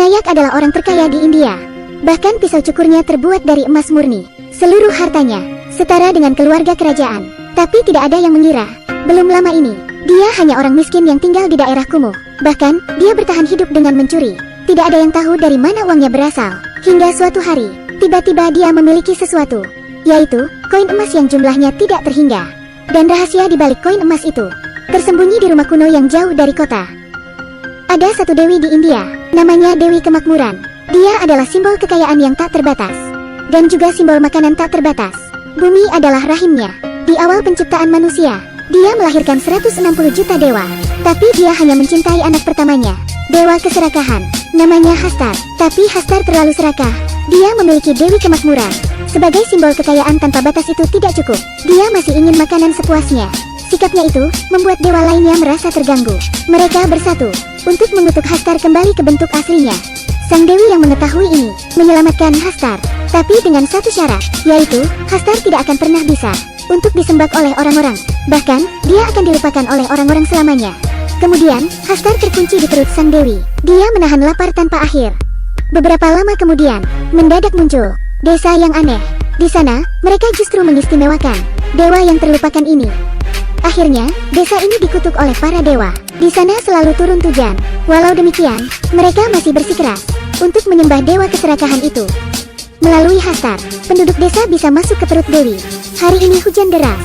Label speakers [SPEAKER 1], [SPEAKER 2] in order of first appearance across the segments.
[SPEAKER 1] Vinayak adalah orang terkaya di India. Bahkan pisau cukurnya terbuat dari emas murni. Seluruh hartanya setara dengan keluarga kerajaan. Tapi tidak ada yang mengira, belum lama ini, dia hanya orang miskin yang tinggal di daerah kumuh. Bahkan, dia bertahan hidup dengan mencuri. Tidak ada yang tahu dari mana uangnya berasal. Hingga suatu hari, tiba-tiba dia memiliki sesuatu, yaitu koin emas yang jumlahnya tidak terhingga. Dan rahasia di balik koin emas itu tersembunyi di rumah kuno yang jauh dari kota. Ada satu dewi di India, namanya Dewi Kemakmuran. Dia adalah simbol kekayaan yang tak terbatas, dan juga simbol makanan tak terbatas. Bumi adalah rahimnya. Di awal penciptaan manusia, dia melahirkan 160 juta dewa. Tapi dia hanya mencintai anak pertamanya, dewa keserakahan, namanya Hastar. Tapi Hastar terlalu serakah. Dia memiliki Dewi Kemakmuran. Sebagai simbol kekayaan tanpa batas itu tidak cukup. Dia masih ingin makanan sepuasnya. Sikapnya itu membuat dewa lainnya merasa terganggu. Mereka bersatu untuk mengutuk Hastar kembali ke bentuk aslinya. Sang dewi yang mengetahui ini menyelamatkan Hastar, tapi dengan satu syarat, yaitu Hastar tidak akan pernah bisa untuk disembah oleh orang-orang. Bahkan, dia akan dilupakan oleh orang-orang selamanya. Kemudian, Hastar terkunci di perut sang dewi. Dia menahan lapar tanpa akhir. Beberapa lama kemudian, mendadak muncul desa yang aneh. Di sana, mereka justru mengistimewakan dewa yang terlupakan ini. Akhirnya, desa ini dikutuk oleh para dewa. Di sana selalu turun hujan. Walau demikian, mereka masih bersikeras untuk menyembah dewa keserakahan itu. Melalui Hastar, penduduk desa bisa masuk ke perut dewi. Hari ini hujan deras.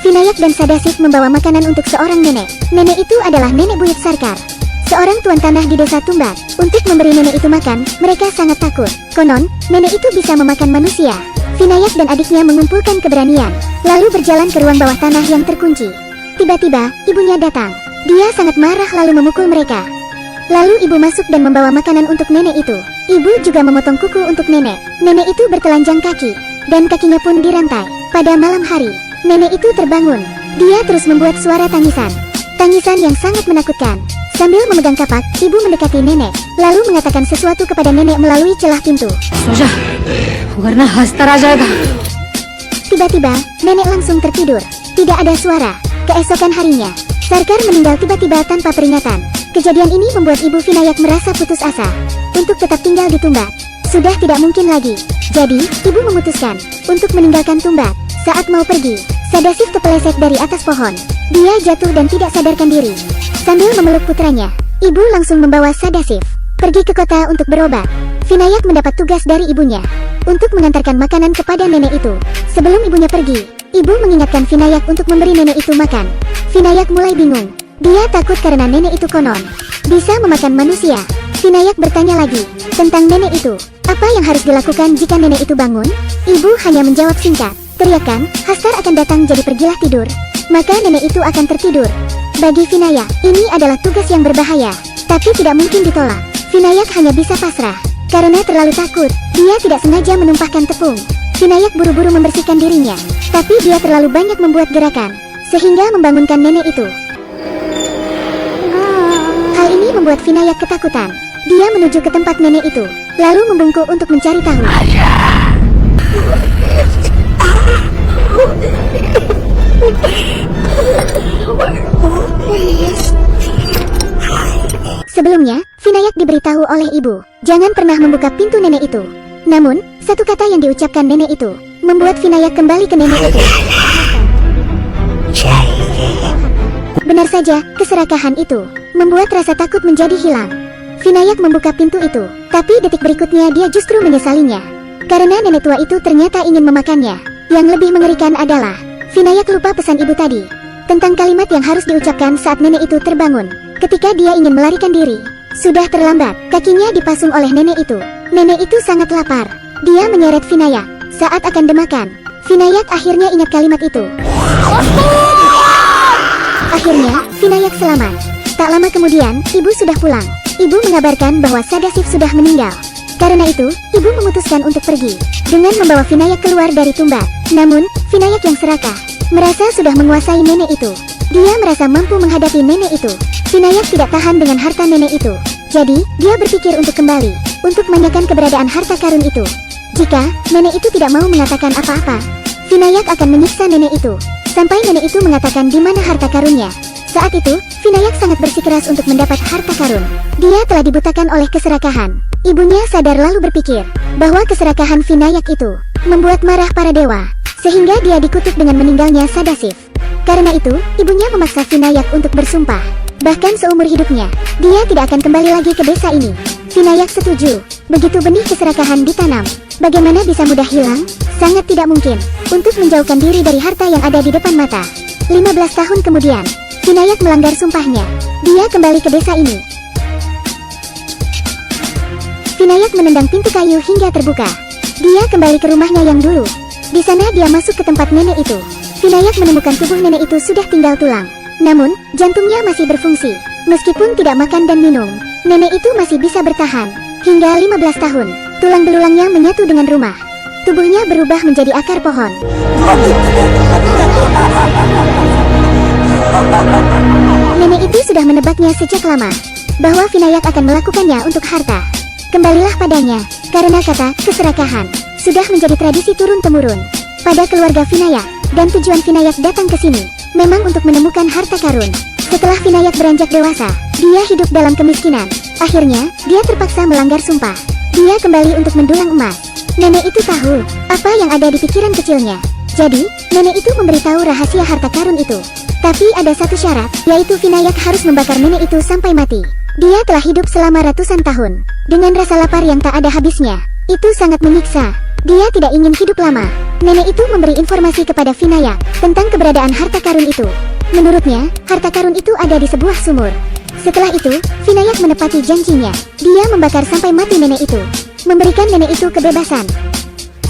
[SPEAKER 1] Vinayak dan Sadasif membawa makanan untuk seorang nenek. Nenek itu adalah nenek buyut Sarkar, seorang tuan tanah di desa Tumbak. Untuk memberi nenek itu makan, mereka sangat takut. Konon, nenek itu bisa memakan manusia. Vinayak dan adiknya mengumpulkan keberanian, lalu berjalan ke ruang bawah tanah yang terkunci. Tiba-tiba, ibunya datang. Dia sangat marah lalu memukul mereka. Lalu ibu masuk dan membawa makanan untuk nenek itu. Ibu juga memotong kuku untuk nenek. Nenek itu bertelanjang kaki, dan kakinya pun dirantai. Pada malam hari, nenek itu terbangun. Dia terus membuat suara tangisan. Tangisan yang sangat menakutkan. Sambil memegang kapak, ibu mendekati nenek, lalu mengatakan sesuatu kepada nenek melalui celah pintu.
[SPEAKER 2] Soja, karena Hastar aja.
[SPEAKER 1] Tiba-tiba, nenek langsung tertidur. Tidak ada suara. Keesokan harinya, Sarkar meninggal tiba-tiba tanpa peringatan. Kejadian ini membuat ibu Vinayak merasa putus asa untuk tetap tinggal di Tumbak. Sudah tidak mungkin lagi. Jadi, ibu memutuskan untuk meninggalkan Tumbak. Saat mau pergi, Sadasif kepeleset dari atas pohon. Dia jatuh dan tidak sadarkan diri. Sambil memeluk putranya, ibu langsung membawa Sadasif pergi ke kota untuk berobat. Vinayak mendapat tugas dari ibunya untuk mengantarkan makanan kepada nenek itu. Sebelum ibunya pergi, ibu mengingatkan Vinayak untuk memberi nenek itu makan. Vinayak mulai bingung. Dia takut karena nenek itu konon bisa memakan manusia. Vinayak bertanya lagi tentang nenek itu. Apa yang harus dilakukan jika nenek itu bangun? Ibu hanya menjawab singkat. Teriakan, Hastar akan datang jadi pergilah tidur. Maka nenek itu akan tertidur. Bagi Vinayak, ini adalah tugas yang berbahaya, tapi tidak mungkin ditolak. Vinayak hanya bisa pasrah. Karena terlalu takut, dia tidak sengaja menumpahkan tepung. Vinayak buru-buru membersihkan dirinya, tapi dia terlalu banyak membuat gerakan, sehingga membangunkan nenek itu. Hal ini membuat Vinayak ketakutan. Dia menuju ke tempat nenek itu, lalu membungkuk untuk mencari tahu. Sebelumnya, Vinayak diberitahu oleh ibu, jangan pernah membuka pintu nenek itu. Namun, satu kata yang diucapkan nenek itu membuat Vinayak kembali ke nenek itu. Benar saja, keserakahan itu membuat rasa takut menjadi hilang. Vinayak membuka pintu itu, tapi detik berikutnya dia justru menyesalinya. Karena nenek tua itu ternyata ingin memakannya. Yang lebih mengerikan adalah, Vinayak lupa pesan ibu tadi tentang kalimat yang harus diucapkan saat nenek itu terbangun. Ketika dia ingin melarikan diri, sudah terlambat. Kakinya dipasung oleh nenek itu. Nenek itu sangat lapar. Dia menyeret Vinayak saat akan demakan. Vinayak akhirnya ingat kalimat itu. Akhirnya, Vinayak selamat. Tak lama kemudian, ibu sudah pulang. Ibu mengabarkan bahwa Sadasif sudah meninggal. Karena itu, ibu memutuskan untuk pergi dengan membawa Vinayak keluar dari Tumbak. Namun, Vinayak yang serakah merasa sudah menguasai nenek itu. Dia merasa mampu menghadapi nenek itu. Vinayak tidak tahan dengan harta nenek itu. Jadi, dia berpikir untuk kembali untuk menanyakan keberadaan harta karun itu. Jika nenek itu tidak mau mengatakan apa-apa, Vinayak akan menyiksa nenek itu sampai nenek itu mengatakan di mana harta karunnya. Saat itu, Vinayak sangat bersikeras untuk mendapat harta karun. Dia telah dibutakan oleh keserakahan. Ibunya sadar lalu berpikir bahwa keserakahan Vinayak itu membuat marah para dewa, sehingga dia dikutuk dengan meninggalnya Sadashiv. Karena itu, ibunya memaksa Vinayak untuk bersumpah. Bahkan seumur hidupnya, dia tidak akan kembali lagi ke desa ini. Vinayak setuju. Begitu benih keserakahan ditanam, bagaimana bisa mudah hilang? Sangat tidak mungkin untuk menjauhkan diri dari harta yang ada di depan mata. 15 tahun kemudian, Vinayak melanggar sumpahnya. Dia kembali ke desa ini. Vinayak menendang pintu kayu hingga terbuka. Dia kembali ke rumahnya yang dulu. Di sana dia masuk ke tempat nenek itu. Vinayak menemukan tubuh nenek itu sudah tinggal tulang. Namun, jantungnya masih berfungsi. Meskipun tidak makan dan minum, nenek itu masih bisa bertahan. Hingga 15 tahun, tulang belulangnya menyatu dengan rumah. Tubuhnya berubah menjadi akar pohon. Nenek itu sudah menebaknya sejak lama, bahwa Vinayak akan melakukannya untuk harta. Kembalilah padanya, karena kata keserakahan sudah menjadi tradisi turun-temurun pada keluarga Vinayak, dan tujuan Vinayak datang ke sini memang untuk menemukan harta karun. Setelah Vinayak beranjak dewasa, dia hidup dalam kemiskinan. Akhirnya, dia terpaksa melanggar sumpah. Dia kembali untuk mendulang emas. Nenek itu tahu apa yang ada di pikiran kecilnya. Jadi, nenek itu memberitahu rahasia harta karun itu. Tapi ada satu syarat, yaitu Vinayak harus membakar nenek itu sampai mati. Dia telah hidup selama ratusan tahun, dengan rasa lapar yang tak ada habisnya. Itu sangat menyiksa. Dia tidak ingin hidup lama. Nenek itu memberi informasi kepada Vinayak tentang keberadaan harta karun itu. Menurutnya, harta karun itu ada di sebuah sumur. Setelah itu, Vinayak menepati janjinya. Dia membakar sampai mati nenek itu, memberikan nenek itu kebebasan.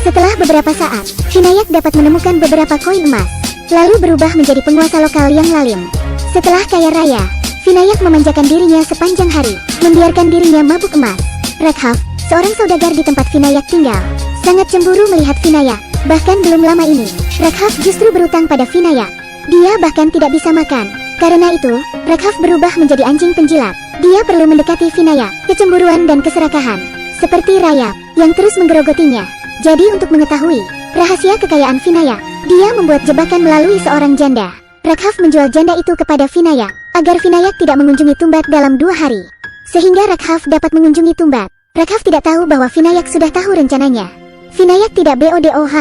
[SPEAKER 1] Setelah beberapa saat, Vinayak dapat menemukan beberapa koin emas, lalu berubah menjadi penguasa lokal yang lalim. Setelah kaya raya, Vinayak memanjakan dirinya sepanjang hari, membiarkan dirinya mabuk emas. Rakhav, seorang saudagar di tempat Vinayak tinggal, sangat cemburu melihat Vinayak. Bahkan belum lama ini, Rakhav justru berutang pada Vinayak. Dia bahkan tidak bisa makan. Karena itu, Rakhav berubah menjadi anjing penjilat. Dia perlu mendekati Vinayak. Kecemburuan dan keserakahan, seperti Rayap, yang terus menggerogotinya. Jadi untuk mengetahui rahasia kekayaan Vinayak, dia membuat jebakan melalui seorang janda. Rakhav menjual janda itu kepada Vinayak, agar Vinayak tidak mengunjungi Tumbat dalam 2 hari. Sehingga Rakhav dapat mengunjungi Tumbat. Rakhav tidak tahu bahwa Vinayak sudah tahu rencananya. Vinayak tidak bodoh.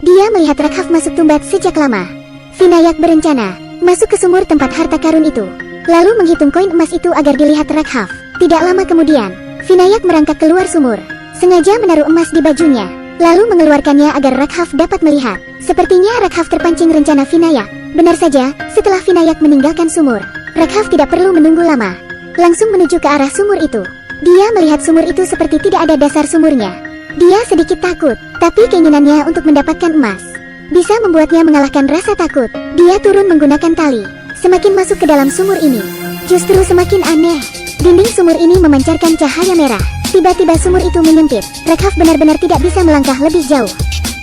[SPEAKER 1] Dia melihat Rakhav masuk Tumbat sejak lama. Vinayak berencana masuk ke sumur tempat harta karun itu, lalu menghitung koin emas itu agar dilihat Rakhav. Tidak lama kemudian, Vinayak merangkak keluar sumur, sengaja menaruh emas di bajunya, lalu mengeluarkannya agar Rakhav dapat melihat. Sepertinya Rakhav terpancing rencana Vinayak. Benar saja, setelah Vinayak meninggalkan sumur, Rakhav tidak perlu menunggu lama, langsung menuju ke arah sumur itu. Dia melihat sumur itu seperti tidak ada dasar sumurnya. Dia sedikit takut, tapi keinginannya untuk mendapatkan emas bisa membuatnya mengalahkan rasa takut. Dia turun menggunakan tali. Semakin masuk ke dalam sumur ini, justru semakin aneh. Dinding sumur ini memancarkan cahaya merah. Tiba-tiba sumur itu menyempit. Rakhav benar-benar tidak bisa melangkah lebih jauh.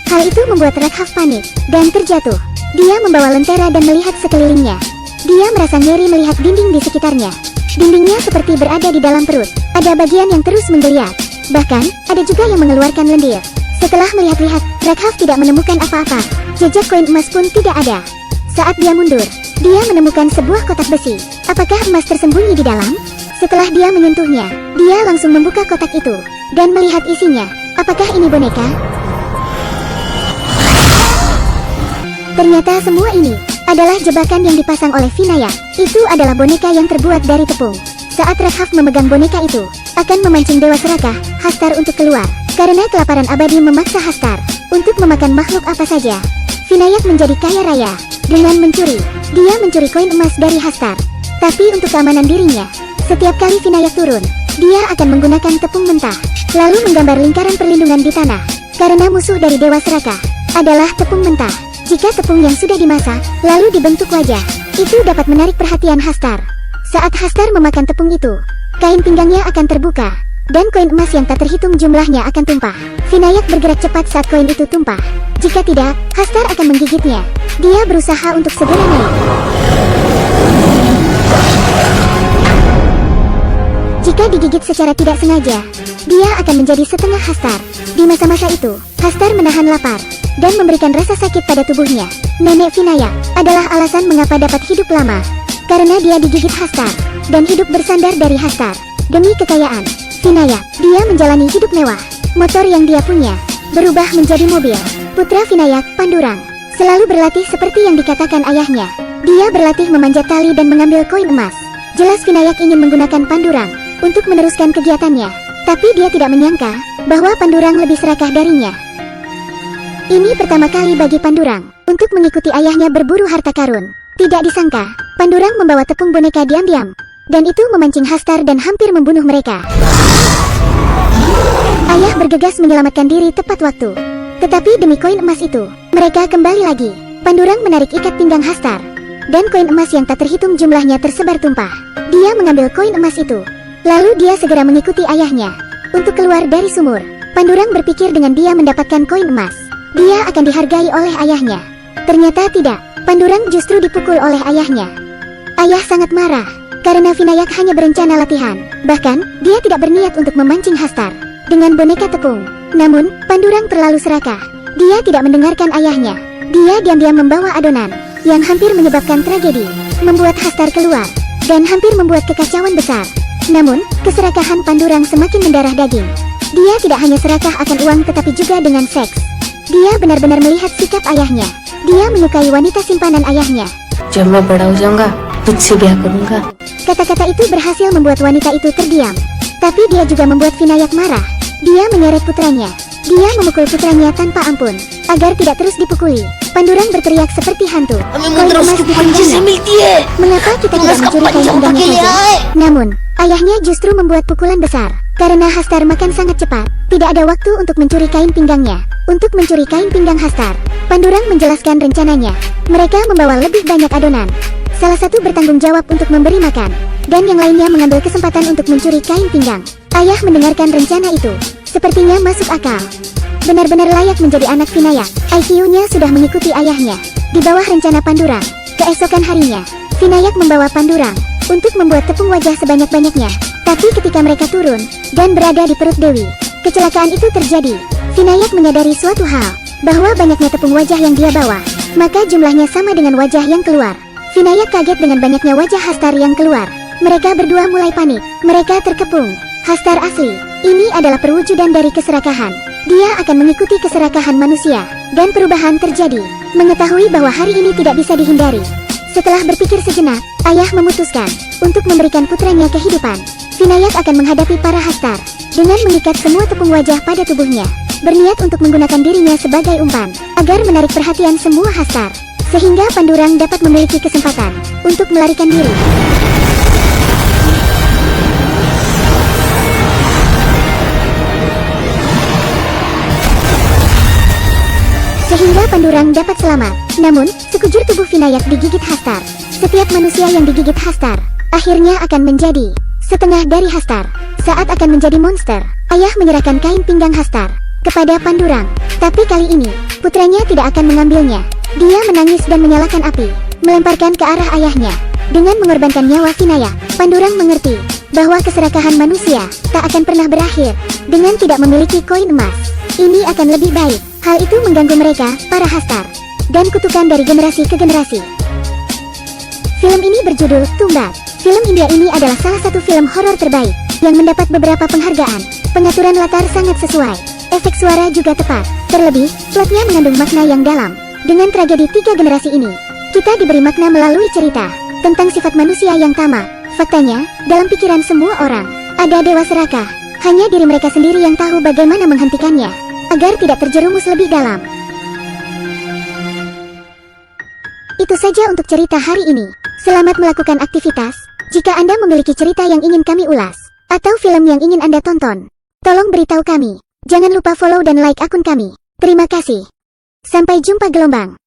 [SPEAKER 1] Hal itu membuat Rakhav panik dan terjatuh. Dia membawa lentera dan melihat sekelilingnya. Dia merasa ngeri melihat dinding di sekitarnya. Dindingnya seperti berada di dalam perut. Ada bagian yang terus menggeliat. Bahkan, ada juga yang mengeluarkan lendir. Setelah melihat-lihat, Rakhav tidak menemukan apa-apa. Jejak koin emas pun tidak ada. Saat dia mundur, dia menemukan sebuah kotak besi. Apakah emas tersembunyi di dalam? Setelah dia menyentuhnya, dia langsung membuka kotak itu dan melihat isinya. Apakah ini boneka? Ternyata semua ini adalah jebakan yang dipasang oleh Vinayak. Itu adalah boneka yang terbuat dari tepung. Saat Rakhav memegang boneka itu, akan memancing Dewa Serakah, Hastar untuk keluar. Karena kelaparan abadi memaksa Hastar untuk memakan makhluk apa saja. Vinayak menjadi kaya raya dengan mencuri. Dia mencuri koin emas dari Hastar. Tapi untuk keamanan dirinya, setiap kali Vinayak turun, dia akan menggunakan tepung mentah, lalu menggambar lingkaran perlindungan di tanah. Karena musuh dari Dewa Serakah adalah tepung mentah. Jika tepung yang sudah dimasak, lalu dibentuk wajah, itu dapat menarik perhatian Hastar. Saat Hastar memakan tepung itu, kain pinggangnya akan terbuka, dan koin emas yang tak terhitung jumlahnya akan tumpah. Vinayak bergerak cepat saat koin itu tumpah. Jika tidak, Hastar akan menggigitnya. Dia berusaha untuk segera naik. Jika digigit secara tidak sengaja, dia akan menjadi setengah Hastar. Di masa-masa itu, Hastar menahan lapar dan memberikan rasa sakit pada tubuhnya. Nenek Vinayak adalah alasan mengapa dapat hidup lama. karena dia digigit Hastar dan hidup bersandar dari Hastar. Demi kekayaan, Vinayak, dia menjalani hidup mewah. Motor yang dia punya berubah menjadi mobil. Putra Vinayak, Pandurang, selalu berlatih seperti yang dikatakan ayahnya. Dia berlatih memanjat tali dan mengambil koin emas. Jelas Vinayak ingin menggunakan Pandurang untuk meneruskan kegiatannya. Tapi dia tidak menyangka bahwa Pandurang lebih serakah darinya. Ini pertama kali bagi Pandurang untuk mengikuti ayahnya berburu harta karun. Tidak disangka, Pandurang membawa tepung boneka diam-diam, dan itu memancing Hastar dan hampir membunuh mereka. Ayah bergegas menyelamatkan diri tepat waktu. Tetapi demi koin emas itu, mereka kembali lagi. Pandurang menarik ikat pinggang Hastar, dan koin emas yang tak terhitung jumlahnya tersebar tumpah. Dia mengambil koin emas itu, lalu dia segera mengikuti ayahnya untuk keluar dari sumur. Pandurang berpikir dengan dia mendapatkan koin emas, dia akan dihargai oleh ayahnya. Ternyata tidak, Pandurang justru dipukul oleh ayahnya. Ayah sangat marah, karena Vinayak hanya berencana latihan. Bahkan, dia tidak berniat untuk memancing Hastar dengan boneka tepung. Namun, Pandurang terlalu serakah. Dia tidak mendengarkan ayahnya. Dia diam-diam membawa adonan yang hampir menyebabkan tragedi, membuat Hastar keluar, dan hampir membuat kekacauan besar. Namun, keserakahan Pandurang semakin mendarah daging. Dia tidak hanya serakah akan uang tetapi juga dengan seks. Dia benar-benar melihat sikap ayahnya. Dia menyukai wanita simpanan ayahnya.
[SPEAKER 2] जब मैं बड़ा हो जाऊंगा तुझसे ब्याह करूंगा.
[SPEAKER 1] Kata-kata itu berhasil membuat wanita itu terdiam. Tapi dia juga membuat Vinayak marah. Dia menyeret putranya. Dia memukul putranya tanpa ampun, agar tidak terus dipukuli. Pandurang berteriak seperti hantu. Koin emas di pinggangnya. Mengapa kita tidak mencuri kain pinggangnya saja? Namun, ayahnya justru membuat pukulan besar. Karena Hastar makan sangat cepat, tidak ada waktu untuk mencuri kain pinggangnya. Untuk mencuri kain pinggang Hastar, Pandurang menjelaskan rencananya. Mereka membawa lebih banyak adonan. Salah satu bertanggung jawab untuk memberi makan, dan yang lainnya mengambil kesempatan untuk mencuri kain pinggang. Ayah mendengarkan rencana itu. Sepertinya masuk akal. Benar-benar layak menjadi anak Vinayak. IQ-nya sudah mengikuti ayahnya. Di bawah rencana Pandurang, keesokan harinya, Vinayak membawa Pandurang untuk membuat tepung wajah sebanyak-banyaknya. Tapi ketika mereka turun dan berada di perut Dewi, kecelakaan itu terjadi. Vinayak menyadari suatu hal, bahwa banyaknya tepung wajah yang dia bawa, maka jumlahnya sama dengan wajah yang keluar. Vinayak kaget dengan banyaknya wajah Hastar yang keluar. Mereka berdua mulai panik. Mereka terkepung. Hastar asli, ini adalah perwujudan dari keserakahan. Dia akan mengikuti keserakahan manusia, dan perubahan terjadi. Mengetahui bahwa hari ini tidak bisa dihindari. Setelah berpikir sejenak, ayah memutuskan untuk memberikan putranya kehidupan. Vinayak akan menghadapi para Hastar dengan mengikat semua tepung wajah pada tubuhnya, berniat untuk menggunakan dirinya sebagai umpan, agar menarik perhatian semua Hastar, sehingga Pandurang dapat memiliki kesempatan untuk melarikan diri. Sehingga Pandurang dapat selamat. Namun, sekujur tubuh Vinayak digigit Hastar. Setiap manusia yang digigit Hastar akhirnya akan menjadi setengah dari Hastar. Saat akan menjadi monster, ayah menyerahkan kain pinggang Hastar kepada Pandurang. Tapi kali ini, putranya tidak akan mengambilnya. Dia menangis dan menyalakan api, melemparkan ke arah ayahnya. Dengan mengorbankan nyawa Vinayak, Pandurang mengerti bahwa keserakahan manusia tak akan pernah berakhir dengan tidak memiliki koin emas. Ini akan lebih baik. Hal itu mengganggu mereka, para Hastar, dan kutukan dari generasi ke generasi. Film ini berjudul Tumbat. Film India ini adalah salah satu film horor terbaik yang mendapat beberapa penghargaan. Pengaturan latar sangat sesuai, efek suara juga tepat. Terlebih, plotnya mengandung makna yang dalam. Dengan tragedi 3 generasi ini, kita diberi makna melalui cerita tentang sifat manusia yang tamak. Faktanya, dalam pikiran semua orang, ada dewa serakah. Hanya diri mereka sendiri yang tahu bagaimana menghentikannya, agar tidak terjerumus lebih dalam. Itu saja untuk cerita hari ini. Selamat melakukan aktivitas. Jika Anda memiliki cerita yang ingin kami ulas, atau film yang ingin Anda tonton, tolong beritahu kami. Jangan lupa follow dan like akun kami. Terima kasih. Sampai jumpa gelombang.